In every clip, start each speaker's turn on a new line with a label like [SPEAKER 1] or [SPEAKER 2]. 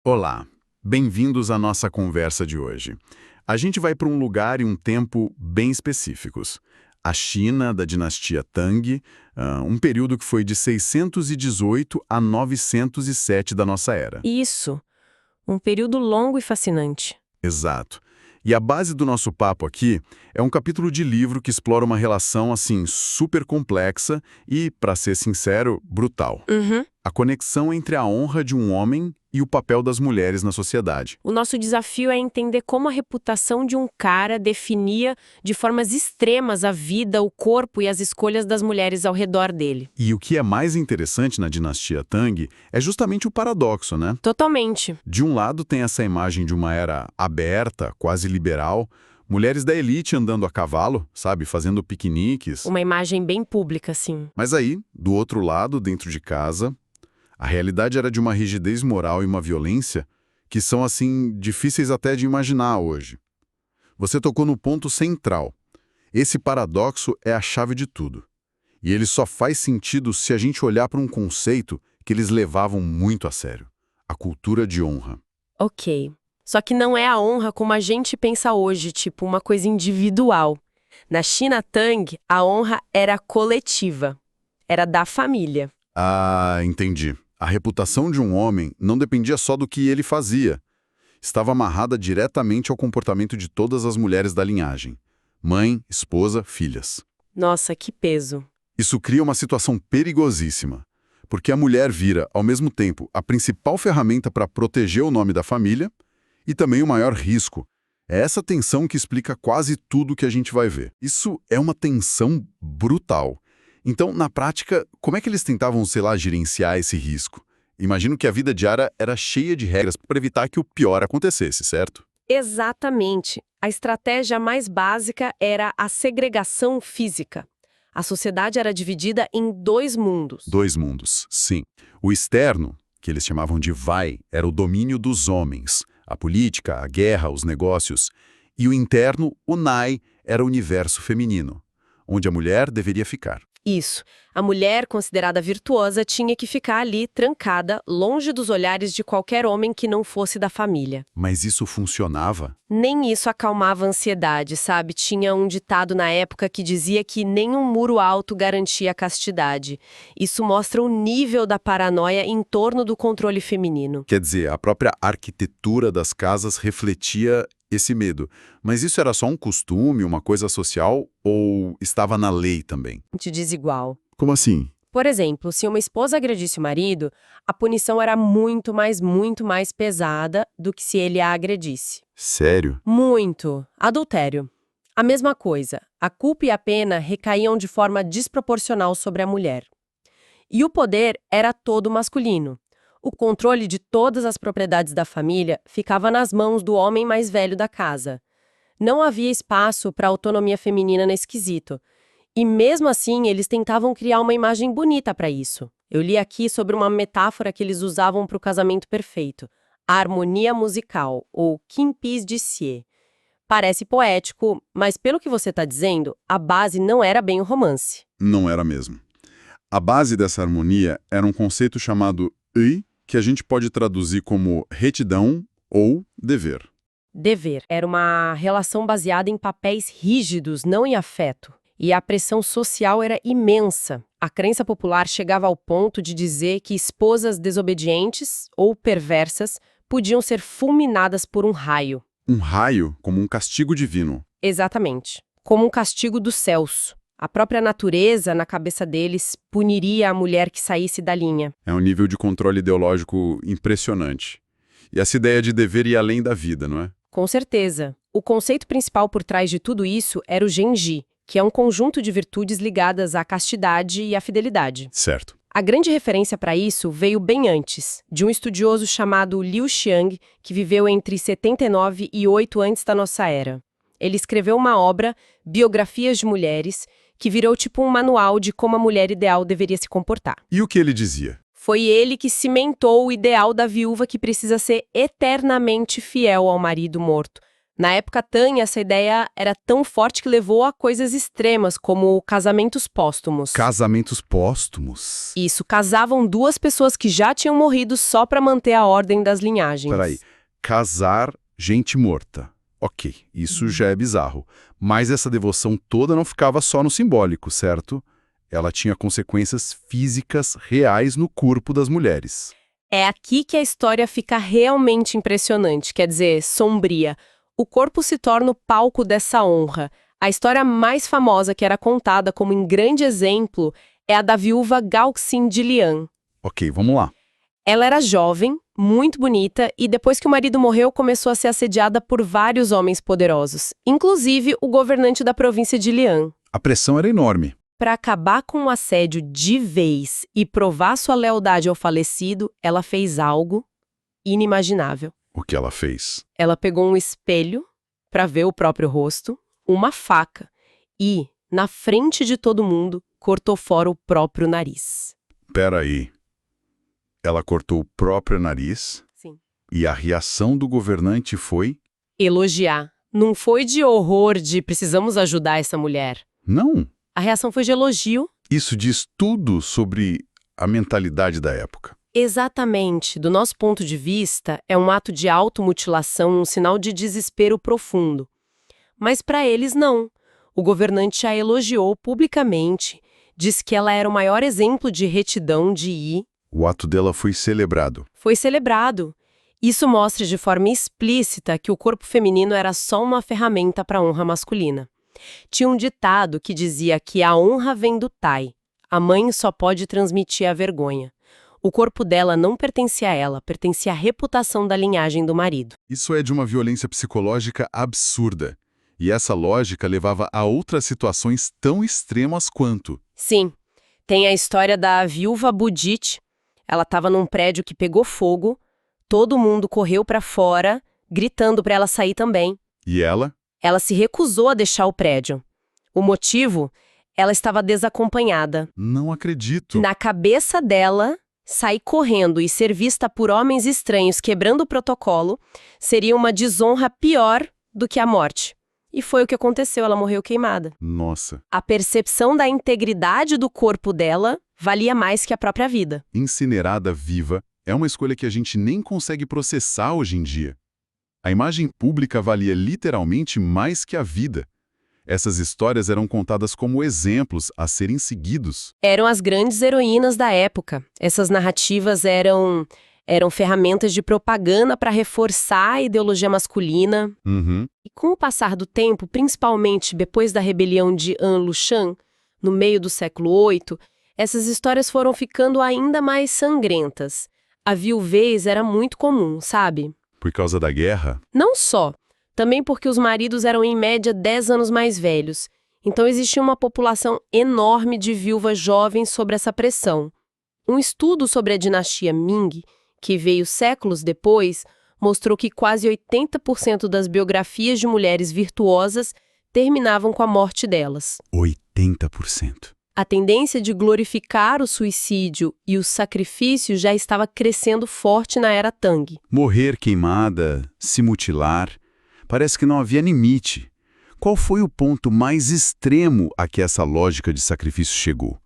[SPEAKER 1] Olá, bem-vindos à nossa conversa de hoje. A gente vai para um lugar e um tempo bem específicos. A China, da dinastia Tang, um período que foi de 618 a 907 da nossa era.
[SPEAKER 2] Isso, um período longo e fascinante.
[SPEAKER 1] Exato. E a base do nosso papo aqui é um capítulo de livro que explora uma relação, assim, super complexa e, para ser sincero, brutal.
[SPEAKER 2] Uhum.
[SPEAKER 1] A conexão entre a honra de um homem e o papel das mulheres na sociedade.
[SPEAKER 2] O nosso desafio é entender como a reputação de um cara definia de formas extremas a vida, o corpo e as escolhas das mulheres ao redor dele.
[SPEAKER 1] E o que é mais interessante na dinastia Tang é justamente o paradoxo, né?
[SPEAKER 2] Totalmente.
[SPEAKER 1] De um lado tem essa imagem de uma era aberta, quase liberal, mulheres da elite andando a cavalo, sabe, fazendo piqueniques.
[SPEAKER 2] Uma imagem bem pública, assim.
[SPEAKER 1] Mas aí, do outro lado, dentro de casa, a realidade era de uma rigidez moral e uma violência que são, assim, difíceis até de imaginar hoje. Você tocou no ponto central. Esse paradoxo é a chave de tudo. E ele só faz sentido se a gente olhar para um conceito que eles levavam muito a sério: a cultura de honra.
[SPEAKER 2] Ok. Só que não é a honra como a gente pensa hoje, tipo uma coisa individual. Na China Tang, a honra era coletiva. Era da família.
[SPEAKER 1] Ah, entendi. A reputação de um homem não dependia só do que ele fazia. Estava amarrada diretamente ao comportamento de todas as mulheres da linhagem: mãe, esposa, filhas.
[SPEAKER 2] Nossa, que peso.
[SPEAKER 1] Isso cria uma situação perigosíssima, porque a mulher vira, ao mesmo tempo, a principal ferramenta para proteger o nome da família e também o maior risco. É essa tensão que explica quase tudo que a gente vai ver. Isso é uma tensão brutal. Então, na prática, como é que eles tentavam, sei lá, gerenciar esse risco? Imagino que a vida diária era cheia de regras para evitar que o pior acontecesse, certo?
[SPEAKER 2] Exatamente. A estratégia mais básica era a segregação física. A sociedade era dividida em dois mundos.
[SPEAKER 1] Dois mundos, sim. O externo, que eles chamavam de vai, era o domínio dos homens, a política, a guerra, os negócios. E o interno, o nai, era o universo feminino, onde a mulher deveria ficar.
[SPEAKER 2] Isso. A mulher, considerada virtuosa, tinha que ficar ali, trancada, longe dos olhares de qualquer homem que não fosse da família.
[SPEAKER 1] Mas isso funcionava?
[SPEAKER 2] Nem isso acalmava a ansiedade, sabe? Tinha um ditado na época que dizia que nenhum muro alto garantia a castidade. Isso mostra o nível da paranoia em torno do controle feminino.
[SPEAKER 1] Quer dizer, a própria arquitetura das casas refletia esse medo. Mas isso era só um costume, uma coisa social, ou estava na lei também?
[SPEAKER 2] Te diz igual.
[SPEAKER 1] Como assim?
[SPEAKER 2] Por exemplo, se uma esposa agredisse o marido, a punição era muito mais pesada do que se ele a agredisse.
[SPEAKER 1] Sério?
[SPEAKER 2] Muito. Adultério. A mesma coisa. A culpa e a pena recaíam de forma desproporcional sobre a mulher. E o poder era todo masculino. O controle de todas as propriedades da família ficava nas mãos do homem mais velho da casa. Não havia espaço para autonomia feminina nesse quesito. E mesmo assim, eles tentavam criar uma imagem bonita para isso. Eu li aqui sobre uma metáfora que eles usavam para o casamento perfeito: a harmonia musical, ou quinpis de sie. Parece poético, mas pelo que você está dizendo, a base não era bem o romance.
[SPEAKER 1] Não era mesmo. A base dessa harmonia era um conceito chamado ui, que a gente pode traduzir como retidão ou dever.
[SPEAKER 2] Dever era uma relação baseada em papéis rígidos, não em afeto. E a pressão social era imensa. A crença popular chegava ao ponto de dizer que esposas desobedientes ou perversas podiam ser fulminadas por um raio.
[SPEAKER 1] Um raio como um castigo divino.
[SPEAKER 2] Exatamente. Como um castigo dos céus. A própria natureza, na cabeça deles, puniria a mulher que saísse da linha.
[SPEAKER 1] É um nível de controle ideológico impressionante. E essa ideia de dever ir além da vida, não é?
[SPEAKER 2] Com certeza. O conceito principal por trás de tudo isso era o Genji, que é um conjunto de virtudes ligadas à castidade e à fidelidade.
[SPEAKER 1] Certo.
[SPEAKER 2] A grande referência para isso veio bem antes, de um estudioso chamado Liu Xiang, que viveu entre 79 e 8 antes da nossa era. Ele escreveu uma obra, Biografias de Mulheres, que virou tipo um manual de como a mulher ideal deveria se comportar.
[SPEAKER 1] E o que ele dizia?
[SPEAKER 2] Foi ele que cimentou o ideal da viúva que precisa ser eternamente fiel ao marido morto, Na época Tang, essa ideia era tão forte que levou a coisas extremas, como casamentos póstumos.
[SPEAKER 1] Casamentos póstumos.
[SPEAKER 2] Isso, casavam duas pessoas que já tinham morrido só para manter a ordem das linhagens.
[SPEAKER 1] Peraí, casar gente morta. Ok, isso já é bizarro. Mas essa devoção toda não ficava só no simbólico, certo? Ela tinha consequências físicas reais no corpo das mulheres.
[SPEAKER 2] É aqui que a história fica realmente impressionante, quer dizer, sombria. O corpo se torna o palco dessa honra. A história mais famosa que era contada como um grande exemplo é a da viúva Gaoxin de Lian.
[SPEAKER 1] Ok, vamos lá.
[SPEAKER 2] Ela era jovem, muito bonita, e depois que o marido morreu, começou a ser assediada por vários homens poderosos, inclusive o governante da província de Lian.
[SPEAKER 1] A pressão era enorme.
[SPEAKER 2] Para acabar com o assédio de vez e provar sua lealdade ao falecido, ela fez algo inimaginável.
[SPEAKER 1] O que ela fez?
[SPEAKER 2] Ela pegou um espelho para ver o próprio rosto, uma faca e, na frente de todo mundo, cortou fora o próprio nariz.
[SPEAKER 1] Peraí. Ela cortou o próprio nariz?
[SPEAKER 2] Sim.
[SPEAKER 1] E a reação do governante foi?
[SPEAKER 2] Elogiar. Não foi de horror de precisamos ajudar essa mulher.
[SPEAKER 1] Não.
[SPEAKER 2] A reação foi de elogio.
[SPEAKER 1] Isso diz tudo sobre a mentalidade da época.
[SPEAKER 2] Exatamente. Do nosso ponto de vista, é um ato de automutilação, um sinal de desespero profundo. Mas para eles, não. O governante a elogiou publicamente, disse que ela era o maior exemplo de retidão de ir.
[SPEAKER 1] O ato dela foi celebrado.
[SPEAKER 2] Foi celebrado. Isso mostra de forma explícita que o corpo feminino era só uma ferramenta para a honra masculina. Tinha um ditado que dizia que a honra vem do tai. A mãe só pode transmitir a vergonha. O corpo dela não pertencia a ela, pertencia à reputação da linhagem do marido.
[SPEAKER 1] Isso é de uma violência psicológica absurda. E essa lógica levava a outras situações tão extremas quanto.
[SPEAKER 2] Sim, tem a história da viúva Budit. Ela estava num prédio que pegou fogo, todo mundo correu para fora, gritando para ela sair também.
[SPEAKER 1] E ela?
[SPEAKER 2] Ela se recusou a deixar o prédio. O motivo? Ela estava desacompanhada.
[SPEAKER 1] Não acredito.
[SPEAKER 2] Na cabeça dela, sair correndo e ser vista por homens estranhos quebrando o protocolo seria uma desonra pior do que a morte. E foi o que aconteceu, ela morreu queimada.
[SPEAKER 1] Nossa.
[SPEAKER 2] A percepção da integridade do corpo dela valia mais que a própria vida.
[SPEAKER 1] Incinerada viva é uma escolha que a gente nem consegue processar hoje em dia. A imagem pública valia literalmente mais que a vida. Essas histórias eram contadas como exemplos a serem seguidos.
[SPEAKER 2] Eram as grandes heroínas da época. Essas narrativas eram ferramentas de propaganda para reforçar a ideologia masculina. E com o passar do tempo, principalmente depois da rebelião de An Lushan, no meio do século VIII, essas histórias foram ficando ainda mais sangrentas. A viuvez era muito comum, sabe?
[SPEAKER 1] Por causa da guerra?
[SPEAKER 2] Não só. Também porque os maridos eram em média 10 anos mais velhos. Então existia uma população enorme de viúvas jovens sob essa pressão. Um estudo sobre a dinastia Ming, que veio séculos depois, mostrou que quase 80% das biografias de mulheres virtuosas terminavam com a morte delas.
[SPEAKER 1] 80%.
[SPEAKER 2] A tendência de glorificar o suicídio e o sacrifício já estava crescendo forte na era Tang.
[SPEAKER 1] Morrer queimada, se mutilar, parece que não havia limite. Qual foi o ponto mais extremo a que essa lógica de sacrifício chegou?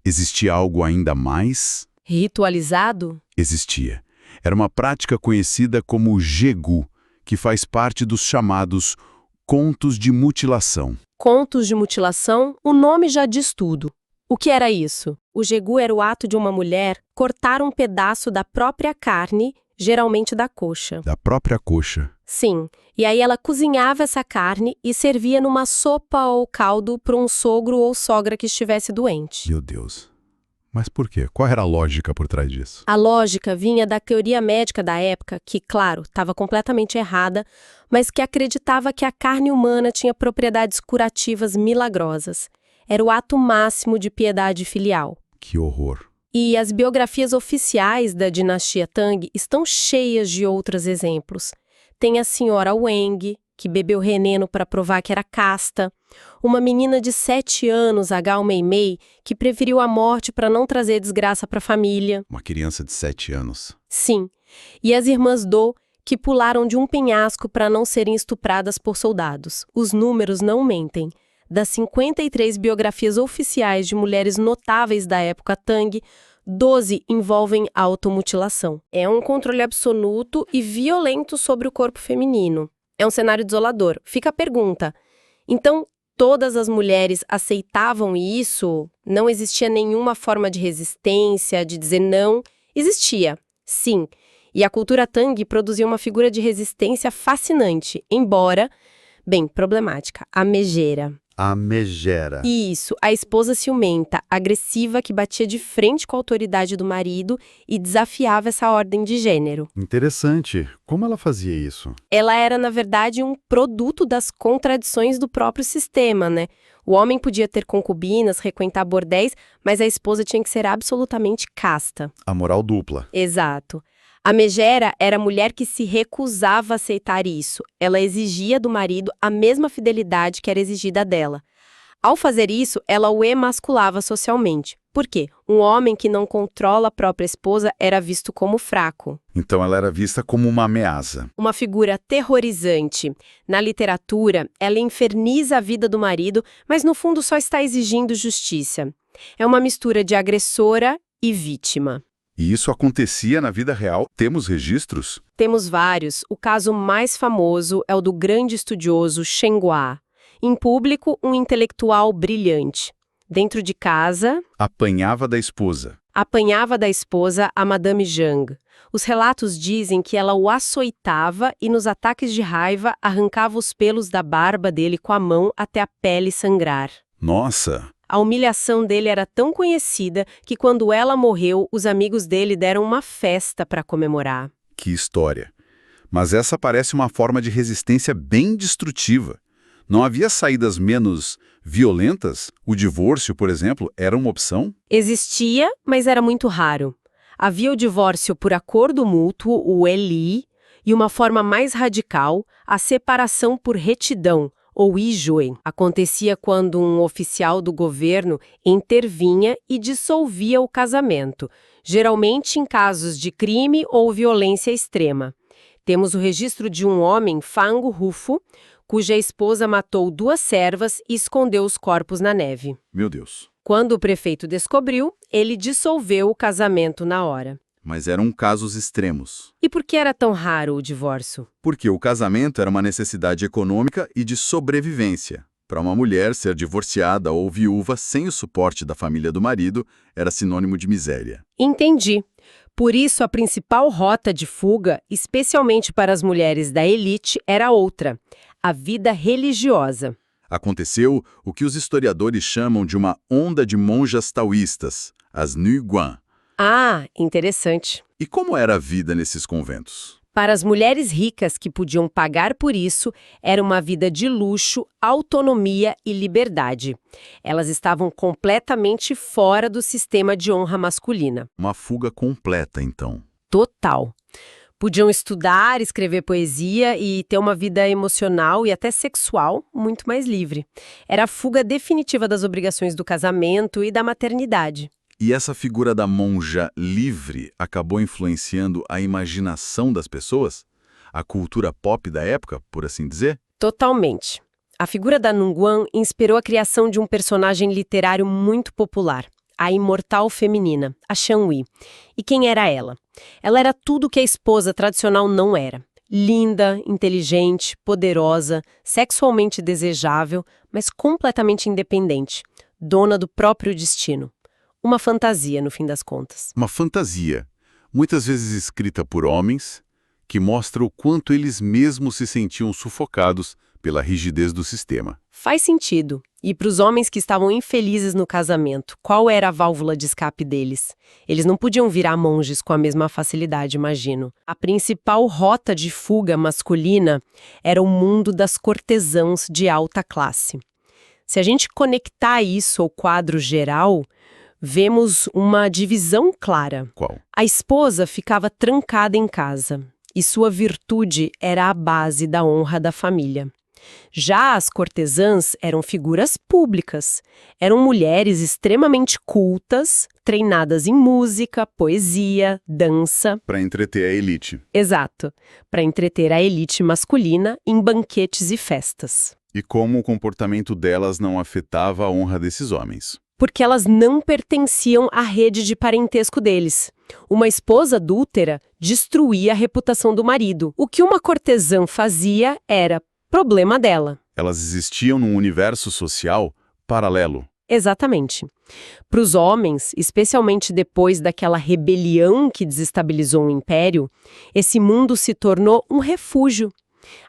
[SPEAKER 1] Existia algo ainda mais?
[SPEAKER 2] Ritualizado?
[SPEAKER 1] Existia. Era uma prática conhecida como jegu, que faz parte dos chamados contos de mutilação.
[SPEAKER 2] Contos de mutilação, o nome já diz tudo. O que era isso? O jegu era o ato de uma mulher cortar um pedaço da própria carne, geralmente da coxa.
[SPEAKER 1] Da própria coxa.
[SPEAKER 2] Sim, e aí ela cozinhava essa carne e servia numa sopa ou caldo para um sogro ou sogra que estivesse doente.
[SPEAKER 1] Meu Deus. Mas por quê? Qual era a lógica por trás disso?
[SPEAKER 2] A lógica vinha da teoria médica da época, que, claro, estava completamente errada, mas que acreditava que a carne humana tinha propriedades curativas milagrosas. Era o ato máximo de piedade filial.
[SPEAKER 1] Que horror.
[SPEAKER 2] E as biografias oficiais da dinastia Tang estão cheias de outros exemplos. Tem a senhora Wang, que bebeu veneno para provar que era casta. Uma menina de 7 anos, a Gao Meimei, que preferiu a morte para não trazer desgraça para a família.
[SPEAKER 1] Uma criança de 7 anos.
[SPEAKER 2] Sim. E as irmãs Do, que pularam de um penhasco para não serem estupradas por soldados. Os números não mentem. Das 53 biografias oficiais de mulheres notáveis da época Tang, 12 envolvem automutilação. É um controle absoluto e violento sobre o corpo feminino. É um cenário desolador. Fica a pergunta. Então, todas as mulheres aceitavam isso? Não existia nenhuma forma de resistência, de dizer não? Existia, sim. E a cultura Tang produziu uma figura de resistência fascinante, embora, bem, problemática, a megera.
[SPEAKER 1] A megera.
[SPEAKER 2] Isso, a esposa ciumenta, agressiva que batia de frente com a autoridade do marido e desafiava essa ordem de gênero.
[SPEAKER 1] Interessante. Como ela fazia isso?
[SPEAKER 2] Ela era, na verdade, um produto das contradições do próprio sistema, né? O homem podia ter concubinas, frequentar bordéis, mas a esposa tinha que ser absolutamente casta.
[SPEAKER 1] A moral dupla.
[SPEAKER 2] Exato. A megera era a mulher que se recusava a aceitar isso. Ela exigia do marido a mesma fidelidade que era exigida dela. Ao fazer isso, ela o emasculava socialmente. Por quê? Um homem que não controla a própria esposa era visto como fraco.
[SPEAKER 1] Então ela era vista como uma ameaça.
[SPEAKER 2] Uma figura terrorizante. Na literatura, ela inferniza a vida do marido, mas no fundo só está exigindo justiça. É uma mistura de agressora e vítima.
[SPEAKER 1] E isso acontecia na vida real? Temos registros?
[SPEAKER 2] Temos vários. O caso mais famoso é o do grande estudioso Shen Hua. Em público, um intelectual brilhante. Dentro de casa,
[SPEAKER 1] Apanhava da esposa.
[SPEAKER 2] apanhava da esposa a Madame Zhang. Os relatos dizem que ela o açoitava e, nos ataques de raiva, arrancava os pelos da barba dele com a mão até a pele sangrar.
[SPEAKER 1] Nossa!
[SPEAKER 2] A humilhação dele era tão conhecida que, quando ela morreu, os amigos dele deram uma festa para comemorar.
[SPEAKER 1] Que história! Mas essa parece uma forma de resistência bem destrutiva. Não havia saídas menos violentas? O divórcio, por exemplo, era uma opção?
[SPEAKER 2] Existia, mas era muito raro. Havia o divórcio por acordo mútuo, o ELI, e uma forma mais radical, a separação por retidão, ou Yijue. Acontecia quando um oficial do governo intervinha e dissolvia o casamento, geralmente em casos de crime ou violência extrema. Temos o registro de um homem, Fang Rufo, cuja esposa matou 2 servas e escondeu os corpos na neve.
[SPEAKER 1] Meu Deus!
[SPEAKER 2] Quando o prefeito descobriu, ele dissolveu o casamento na hora.
[SPEAKER 1] Mas eram casos extremos.
[SPEAKER 2] E por que era tão raro o divórcio?
[SPEAKER 1] Porque o casamento era uma necessidade econômica e de sobrevivência. Para uma mulher, ser divorciada ou viúva sem o suporte da família do marido era sinônimo de miséria.
[SPEAKER 2] Entendi. Por isso, a principal rota de fuga, especialmente para as mulheres da elite, era outra: a vida religiosa.
[SPEAKER 1] Aconteceu o que os historiadores chamam de uma onda de monjas taoístas, as Nuiguan.
[SPEAKER 2] Ah, interessante.
[SPEAKER 1] E como era a vida nesses conventos?
[SPEAKER 2] Para as mulheres ricas que podiam pagar por isso, era uma vida de luxo, autonomia e liberdade. Elas estavam completamente fora do sistema de honra masculina.
[SPEAKER 1] Uma fuga completa, então.
[SPEAKER 2] Total. Podiam estudar, escrever poesia e ter uma vida emocional e até sexual muito mais livre. Era a fuga definitiva das obrigações do casamento e da maternidade.
[SPEAKER 1] E essa figura da monja livre acabou influenciando a imaginação das pessoas? A cultura pop da época, por assim dizer?
[SPEAKER 2] Totalmente. A figura da Nunguan inspirou a criação de um personagem literário muito popular, a imortal feminina, a Shanhui. E quem era ela? Ela era tudo que a esposa tradicional não era. Linda, inteligente, poderosa, sexualmente desejável, mas completamente independente, dona do próprio destino. Uma fantasia, no fim das contas.
[SPEAKER 1] Uma fantasia, muitas vezes escrita por homens, que mostra o quanto eles mesmos se sentiam sufocados pela rigidez do sistema.
[SPEAKER 2] Faz sentido. E para os homens que estavam infelizes no casamento, qual era a válvula de escape deles? Eles não podiam virar monges com a mesma facilidade, imagino. A principal rota de fuga masculina era o mundo das cortesãs de alta classe. Se a gente conectar isso ao quadro geral, vemos uma divisão clara.
[SPEAKER 1] Qual?
[SPEAKER 2] A esposa ficava trancada em casa, e sua virtude era a base da honra da família. Já as cortesãs eram figuras públicas. Eram mulheres extremamente cultas, treinadas em música, poesia, dança.
[SPEAKER 1] Para entreter a elite.
[SPEAKER 2] Exato, para entreter a elite masculina em banquetes e festas.
[SPEAKER 1] E como o comportamento delas não afetava a honra desses homens.
[SPEAKER 2] Porque elas não pertenciam à rede de parentesco deles. Uma esposa adúltera destruía a reputação do marido. O que uma cortesã fazia era problema dela.
[SPEAKER 1] Elas existiam num universo social paralelo.
[SPEAKER 2] Exatamente. Para os homens, especialmente depois daquela rebelião que desestabilizou o império, esse mundo se tornou um refúgio.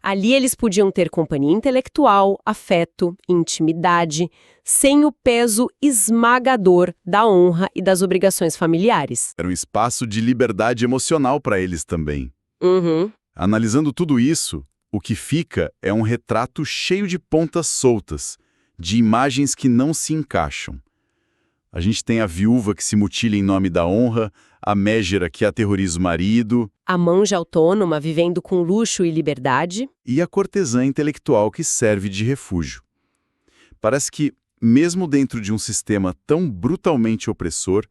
[SPEAKER 2] Ali eles podiam ter companhia intelectual, afeto, intimidade, sem o peso esmagador da honra e das obrigações familiares.
[SPEAKER 1] Era um espaço de liberdade emocional para eles também.
[SPEAKER 2] Uhum.
[SPEAKER 1] Analisando tudo isso, o que fica é um retrato cheio de pontas soltas, de imagens que não se encaixam. A gente tem a viúva que se mutila em nome da honra, a mégera que aterroriza o marido,
[SPEAKER 2] A manja autônoma vivendo com luxo e liberdade.
[SPEAKER 1] e a cortesã intelectual que serve de refúgio. Parece que, mesmo dentro de um sistema tão brutalmente opressor,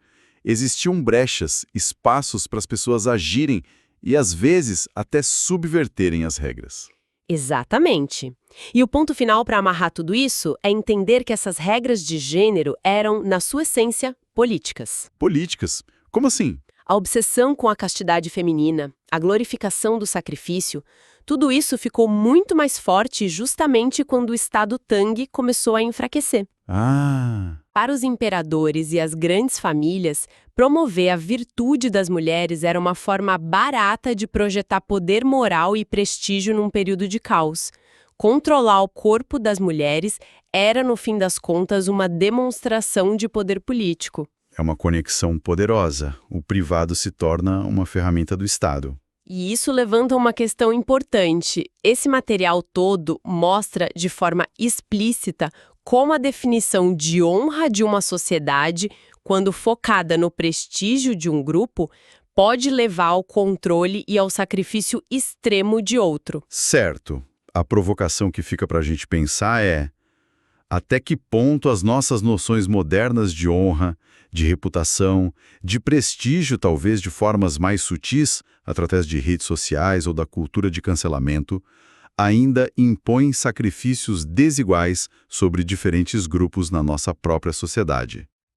[SPEAKER 1] existiam brechas, espaços para as pessoas agirem e, às vezes, até subverterem as regras.
[SPEAKER 2] Exatamente. E o ponto final para amarrar tudo isso é entender que essas regras de gênero eram, na sua essência, políticas.
[SPEAKER 1] Políticas? Como assim?
[SPEAKER 2] A obsessão com a castidade feminina, a glorificação do sacrifício, tudo isso ficou muito mais forte justamente quando o Estado Tang começou a enfraquecer.
[SPEAKER 1] Ah,
[SPEAKER 2] Para os imperadores e as grandes famílias, promover a virtude das mulheres era uma forma barata de projetar poder moral e prestígio num período de caos. Controlar o corpo das mulheres era, no fim das contas, uma demonstração de poder político.
[SPEAKER 1] é uma conexão poderosa. O privado se torna uma ferramenta do Estado.
[SPEAKER 2] E isso levanta uma questão importante. Esse material todo mostra de forma explícita como a definição de honra de uma sociedade, quando focada no prestígio de um grupo, pode levar ao controle e ao sacrifício extremo de outro.
[SPEAKER 1] Certo. A provocação que fica para a gente pensar é: até que ponto as nossas noções modernas de honra, de reputação, de prestígio, talvez de formas mais sutis, através de redes sociais ou da cultura de cancelamento, ainda impõem sacrifícios desiguais sobre diferentes grupos na nossa própria sociedade?